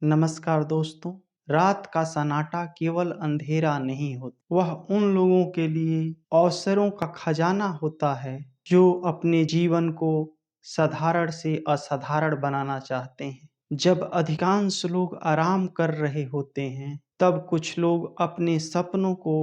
नमस्कार दोस्तों। रात का सन्नाटा केवल अंधेरा नहीं होता, वह उन लोगों के लिए अवसरों का खजाना होता है जो अपने जीवन को साधारण से असाधारण बनाना चाहते हैं। जब अधिकांश लोग आराम कर रहे होते हैं, तब कुछ लोग अपने सपनों को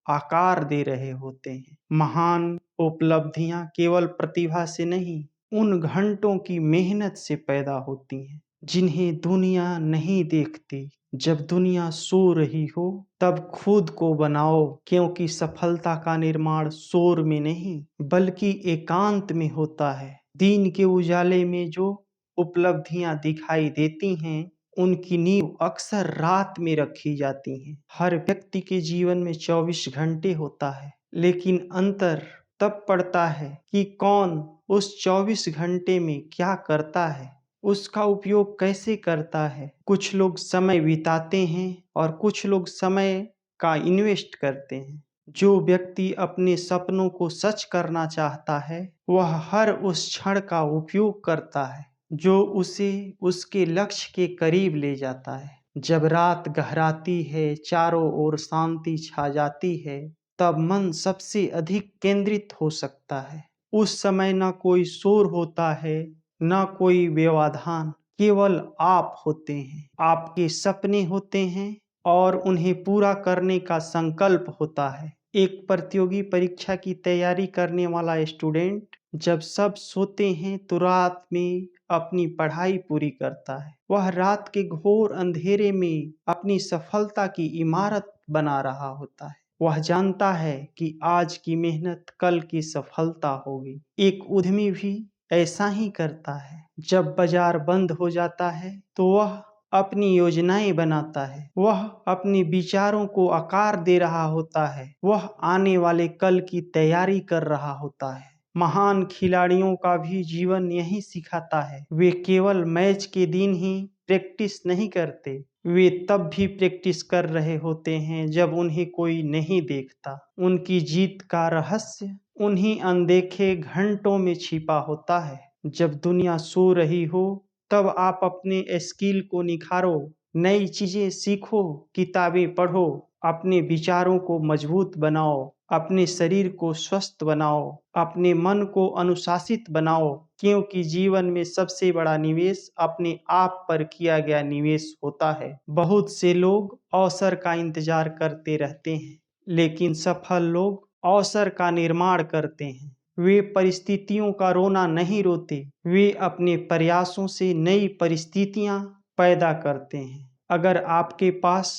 आकार दे रहे होते हैं। महान उपलब्धियां केवल प्रतिभा से नहीं, उन घंटों की मेहनत से पैदा होती हैं जिन्हें दुनिया नहीं देखती। जब दुनिया सो रही हो, तब खुद को बनाओ, क्योंकि सफलता का निर्माण शोर में नहीं बल्कि एकांत में होता है। दिन के उजाले में जो उपलब्धियां दिखाई देती हैं, उनकी नींव अक्सर रात में रखी जाती हैं। हर व्यक्ति के जीवन में 24 घंटे होता है, लेकिन अंतर तब पड़ता है कि कौन उस 24 घंटे में क्या करता है, उसका उपयोग कैसे करता है। कुछ लोग समय बिताते हैं और कुछ लोग समय का इन्वेस्ट करते हैं। जो व्यक्ति अपने सपनों को सच करना चाहता है, वह हर उस क्षण का उपयोग करता है जो उसे उसके लक्ष्य के करीब ले जाता है। जब रात गहराती है, चारों ओर शांति छा जाती है, तब मन सबसे अधिक केंद्रित हो सकता है। उस समय न कोई शोर होता है, न कोई व्यवधान, केवल आप होते हैं। आपके सपने होते हैं और उन्हें पूरा करने का संकल्प होता है। एक प्रतियोगी परीक्षा की तैयारी करने वाला स्टूडेंट जब सब सोते हैं तो रात में अपनी पढ़ाई पूरी करता है। वह रात के घोर अंधेरे में अपनी सफलता की इमारत बना रहा होता है। वह जानता है कि आज की मेहनत कल की सफलता होगी। एक उद्यमी भी ऐसा ही करता है। जब बाजार बंद हो जाता है तो वह अपनी योजनाएं बनाता है। वह अपने विचारों को आकार दे रहा होता है। वह आने वाले कल की तैयारी कर रहा होता है। महान खिलाड़ियों का भी जीवन यही सिखाता है। वे केवल मैच के दिन ही प्रैक्टिस नहीं करते, वे तब भी प्रैक्टिस कर रहे होते हैं जब उन्हें कोई नहीं देखता। उनकी जीत का रहस्य उन्हीं अनदेखे घंटों में छिपा होता है। जब दुनिया सो रही हो, तब आप अपने स्किल को निखारो, नई चीजें सीखो, किताबें पढ़ो, अपने विचारों को मजबूत बनाओ, अपने शरीर को स्वस्थ बनाओ, अपने मन को अनुशासित बनाओ, क्योंकि जीवन में सबसे बड़ा निवेश अपने आप पर किया गया निवेश होता है। बहुत से लोग अवसर का इंतजार करते रहते हैं, लेकिन सफल लोग अवसर का निर्माण करते हैं। वे परिस्थितियों का रोना नहीं रोते, वे अपने प्रयासों से नई परिस्थितियां पैदा करते हैं। अगर आपके पास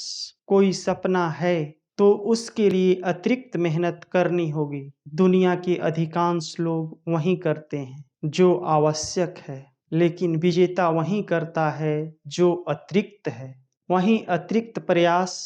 कोई सपना है तो उसके लिए अतिरिक्त मेहनत करनी होगी। दुनिया के अधिकांश लोग वही करते हैं जो आवश्यक है, लेकिन विजेता वही करता है जो अतिरिक्त है। वही अतिरिक्त प्रयास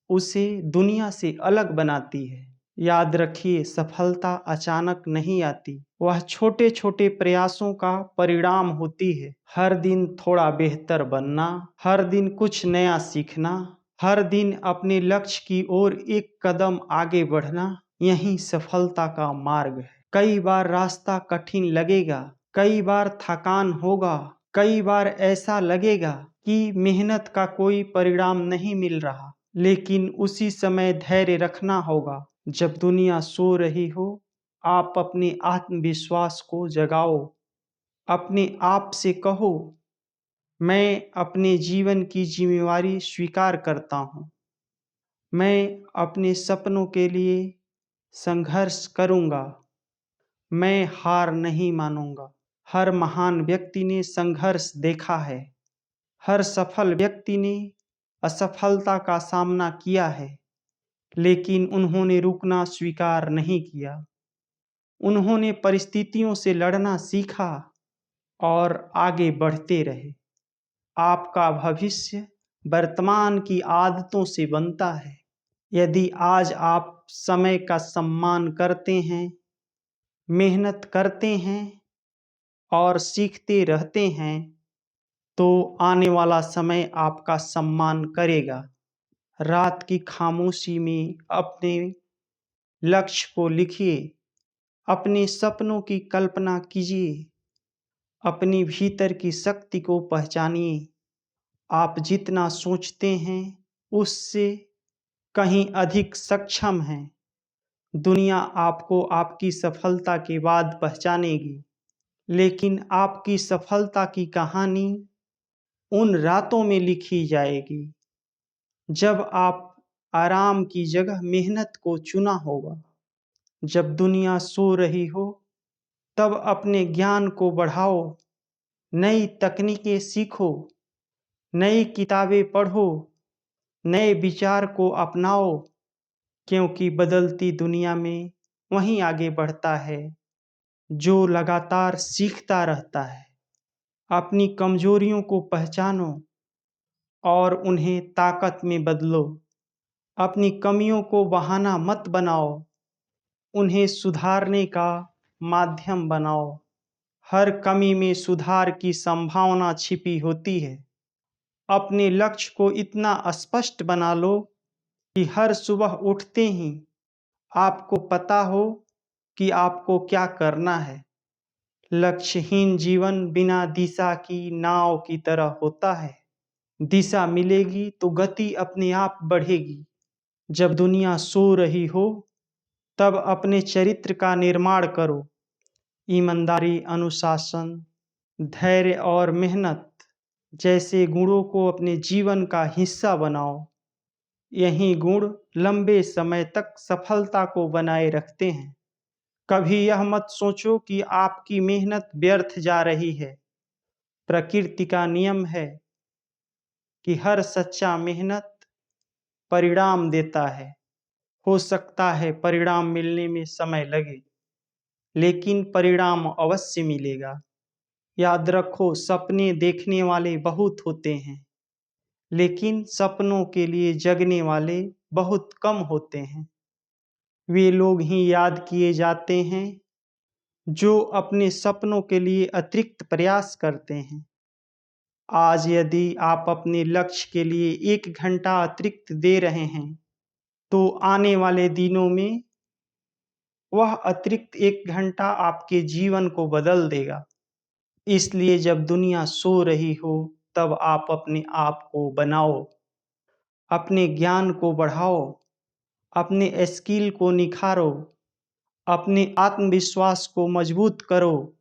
उसे दुनिया से अलग बनाती है। याद रखिए, सफलता अचानक नहीं आती, वह छोटे छोटे प्रयासों का परिणाम होती है। हर दिन थोड़ा बेहतर बनना, हर दिन कुछ नया सीखना, हर दिन अपने लक्ष्य की ओर एक कदम आगे बढ़ना, यही सफलता का मार्ग है। कई बार रास्ता कठिन लगेगा, कई बार थकान होगा, कई बार ऐसा लगेगा कि मेहनत का कोई परिणाम नहीं मिल रहा, लेकिन उसी समय धैर्य रखना होगा। जब दुनिया सो रही हो, आप अपने आत्मविश्वास को जगाओ। अपने आप से कहो, मैं अपने जीवन की जिम्मेवारी स्वीकार करता हूँ। मैं अपने सपनों के लिए संघर्ष करूँगा। मैं हार नहीं मानूंगा। हर महान व्यक्ति ने संघर्ष देखा है। हर सफल व्यक्ति ने असफलता का सामना किया है, लेकिन उन्होंने रुकना स्वीकार नहीं किया। उन्होंने परिस्थितियों से लड़ना सीखा और आगे बढ़ते रहे। आपका भविष्य वर्तमान की आदतों से बनता है। यदि आज आप समय का सम्मान करते हैं, मेहनत करते हैं और सीखते रहते हैं, तो आने वाला समय आपका सम्मान करेगा। रात की खामोशी में अपने लक्ष्य को लिखिए, अपने सपनों की कल्पना कीजिए, अपनी भीतर की शक्ति को पहचानिए। आप जितना सोचते हैं उससे कहीं अधिक सक्षम हैं। दुनिया आपको आपकी सफलता के बाद पहचानेगी, लेकिन आपकी सफलता की कहानी उन रातों में लिखी जाएगी जब आप आराम की जगह मेहनत को चुना होगा। जब दुनिया सो रही हो तब अपने ज्ञान को बढ़ाओ, नई तकनीकें सीखो, नई किताबें पढ़ो, नए विचार को अपनाओ, क्योंकि बदलती दुनिया में वही आगे बढ़ता है जो लगातार सीखता रहता है। अपनी कमजोरियों को पहचानो और उन्हें ताकत में बदलो। अपनी कमियों को बहाना मत बनाओ, उन्हें सुधारने का माध्यम बनाओ। हर कमी में सुधार की संभावना छिपी होती है। अपने लक्ष्य को इतना स्पष्ट बना लो कि हर सुबह उठते ही आपको पता हो कि आपको क्या करना है। लक्ष्यहीन जीवन बिना दिशा की नाव की तरह होता है। दिशा मिलेगी तो गति अपने आप बढ़ेगी। जब दुनिया सो रही हो तब अपने चरित्र का निर्माण करो। ईमानदारी, अनुशासन, धैर्य और मेहनत जैसे गुणों को अपने जीवन का हिस्सा बनाओ। यही गुण लंबे समय तक सफलता को बनाए रखते हैं। कभी यह मत सोचो कि आपकी मेहनत व्यर्थ जा रही है। प्रकृति का नियम है कि हर सच्चा मेहनत परिणाम देता है। हो सकता है परिणाम मिलने में समय लगे, लेकिन परिणाम अवश्य मिलेगा। याद रखो, सपने देखने वाले बहुत होते हैं, लेकिन सपनों के लिए जगने वाले बहुत कम होते हैं। वे लोग ही याद किए जाते हैं जो अपने सपनों के लिए अतिरिक्त प्रयास करते हैं। आज यदि आप अपने लक्ष्य के लिए 1 घंटा अतिरिक्त दे रहे हैं, तो आने वाले दिनों में वह अतिरिक्त 1 घंटा आपके जीवन को बदल देगा। इसलिए जब दुनिया सो रही हो तब आप अपने आप को बनाओ, अपने ज्ञान को बढ़ाओ, अपने स्किल को निखारो, अपने आत्मविश्वास को मजबूत करो,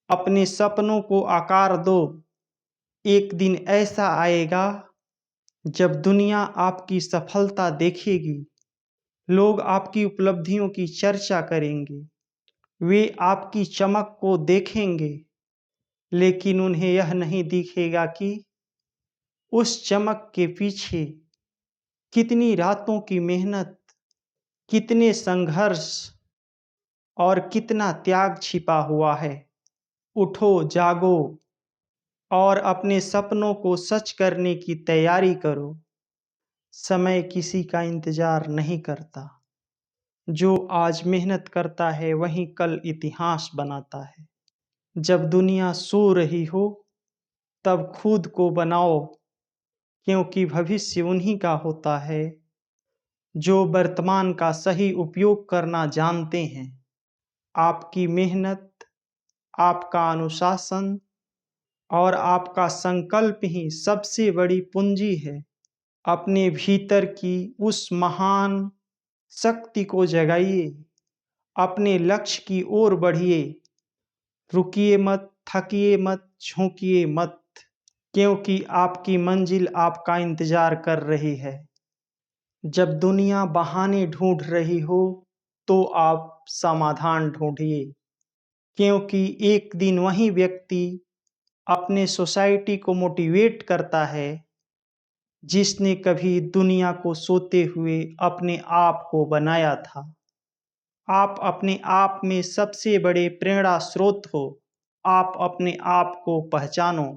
अपने सपनों को आकार दो। एक दिन ऐसा आएगा जब दुनिया आपकी सफलता देखेगी, लोग आपकी उपलब्धियों की चर्चा करेंगे, वे आपकी चमक को देखेंगे, लेकिन उन्हें यह नहीं दिखेगा कि उस चमक के पीछे कितनी रातों की मेहनत, कितने संघर्ष और कितना त्याग छिपा हुआ है। उठो, जागो और अपने सपनों को सच करने की तैयारी करो। समय किसी का इंतजार नहीं करता। जो आज मेहनत करता है वही कल इतिहास बनाता है। जब दुनिया सो रही हो तब खुद को बनाओ, क्योंकि भविष्य उन्हीं का होता है जो वर्तमान का सही उपयोग करना जानते हैं। आपकी मेहनत, आपका अनुशासन और आपका संकल्प ही सबसे बड़ी पूंजी है। अपने भीतर की उस महान शक्ति को जगाइए, अपने लक्ष्य की ओर बढ़िए। रुकिए मत, थकिए मत, झुकिए मत, क्योंकि आपकी मंजिल आपका इंतजार कर रही है। जब दुनिया बहाने ढूंढ रही हो तो आप समाधान ढूंढिए, क्योंकि एक दिन वही व्यक्ति अपने सोसाइटी को मोटिवेट करता है जिसने कभी दुनिया को सोते हुए अपने आप को बनाया था। आप अपने आप में सबसे बड़े प्रेरणा स्रोत हो। आप अपने आप को पहचानो।